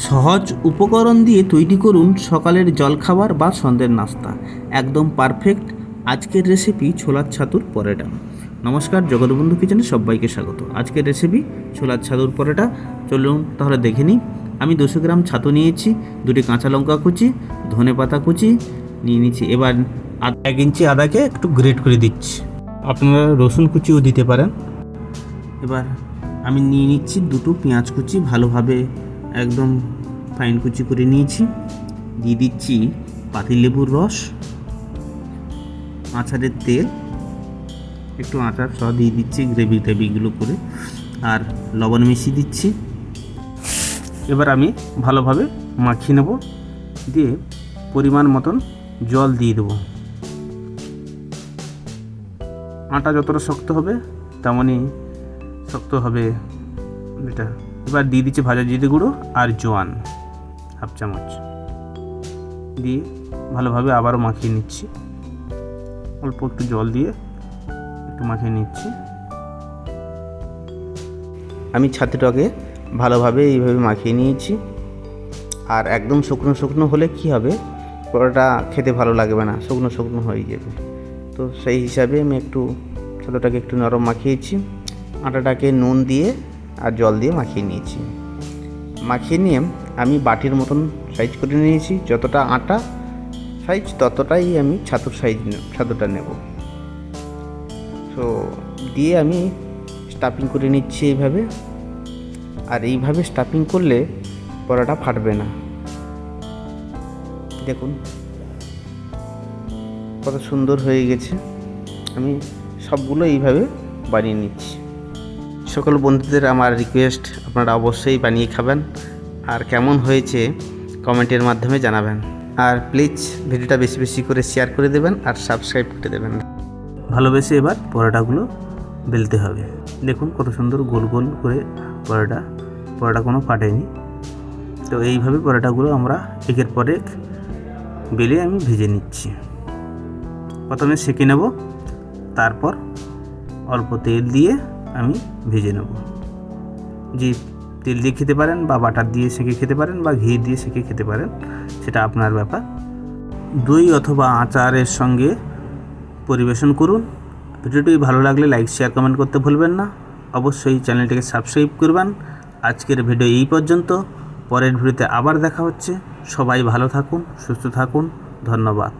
সহজ উপকরণ দিয়ে তৈরি করুন সকালের জলখাবার বা সন্ধ্যের নাস্তা। একদম পারফেক্ট আজকের রেসিপি ছোলার ছাতুর পরোটা। নমস্কার, জগৎবন্ধু কিচেনে সবাইকে স্বাগত। আজকের রেসিপি ছোলার ছাতুর পরোটা। চলুন তাহলে দেখে নিই। আমি 200 গ্রাম ছাতু নিয়েছি, 2টি কাঁচা লঙ্কা কুচি, ধনে পাতা কুচি নিয়ে নিচ্ছি। এবার 1 ইঞ্চি আদাকে একটু গ্রেট করে দিচ্ছি। আপনারা রসুন কুচিও দিতে পারেন। এবার আমি নিয়ে নিচ্ছি 2টো পেঁয়াজ কুচি, ভালোভাবে একদম ফাইন কুচি করে নিয়েছি। দিয়ে দিচ্ছি পাতিলেবুর রস, আচারের তেল, একটু আচার সহ দিয়ে দিচ্ছি গ্রেভিগুলো করে, আর লবণ মিশিয়ে দিচ্ছি। এবার আমি ভালোভাবে মাখিয়ে নেব, দিয়ে পরিমাণ মতন জল দিয়ে দেবো। আটা যতটা শক্ত হবে তেমনই শক্ত হবে এটা। এবার দিয়ে দিচ্ছি ভাজা জিরে গুঁড়ো আর জোয়ান হাফ চামচ দিয়ে ভালোভাবে আবারও মাখিয়ে নিচ্ছি। অল্প একটু জল দিয়ে একটু মাখিয়ে নিচ্ছি। আমি ছাতুটাকে ভালোভাবে এইভাবে মাখিয়ে নিয়েছি। আর একদম শুকনো শুকনো হলে কি হবে, পরোটা খেতে ভালো লাগবে না, শুকনো শুকনো হয়ে যাবে। তো সেই হিসাবে আমি একটু ছাতুটাকে একটু নরম মাখিয়েছি। আটাটাকে নুন দিয়ে আর জল দিয়ে মাখিয়ে নিয়েছি। মাখিয়ে নিয়ে আমি বাটির মতন সাইজ করে নিয়েছি। যতটা আটা সাইজ ততটাই আমি ছাতুটা নেব। তো দিয়ে আমি স্টাফিং করে নিচ্ছি এইভাবে। আর এইভাবে স্টাফিং করলে পরোটা ফাটবে না। দেখুন কত সুন্দর হয়ে গেছে। আমি সবগুলো এইভাবে বানিয়ে নিচ্ছি। সকল বন্ধুদের আমার রিকোয়েস্ট, আপনারা অবশ্যই বানিয়ে খাবেন, আর কেমন হয়েছে কমেন্টের মাধ্যমে জানাবেন। আর প্লিজ ভিডিওটা বেশি বেশি করে শেয়ার করে দেবেন আর সাবস্ক্রাইব করে দেবেন। ভালোবেসে এবার পরোটাগুলো বেলতে হবে। দেখুন কত সুন্দর গোল গোল করে পরোটা কোনো ফাটেনি। তো এইভাবে পরোটাগুলো আমরা একের পর এক বেলে আমি ভেজে নিচ্ছি। প্রথমে সেঁকে নেব, তারপর অল্প তেল দিয়ে আমি ভেজে নেব। যে তেল দিয়ে খেতে পারেন, বা বাটার দিয়ে সেঁকে খেতে পারেন, বা ঘি দিয়ে সেঁকে খেতে পারেন, সেটা আপনার ব্যাপার। দই অথবা আচারের সঙ্গে পরিবেশন করুন। ভিডিওটি ভালো লাগলে লাইক, শেয়ার, কমেন্ট করতে ভুলবেন না। অবশ্যই চ্যানেলটিকে সাবস্ক্রাইব করবেন। আজকের ভিডিও এই পর্যন্ত। পরের ভিডিওতে আবার দেখা হচ্ছে। সবাই ভালো থাকুন, সুস্থ থাকুন। ধন্যবাদ।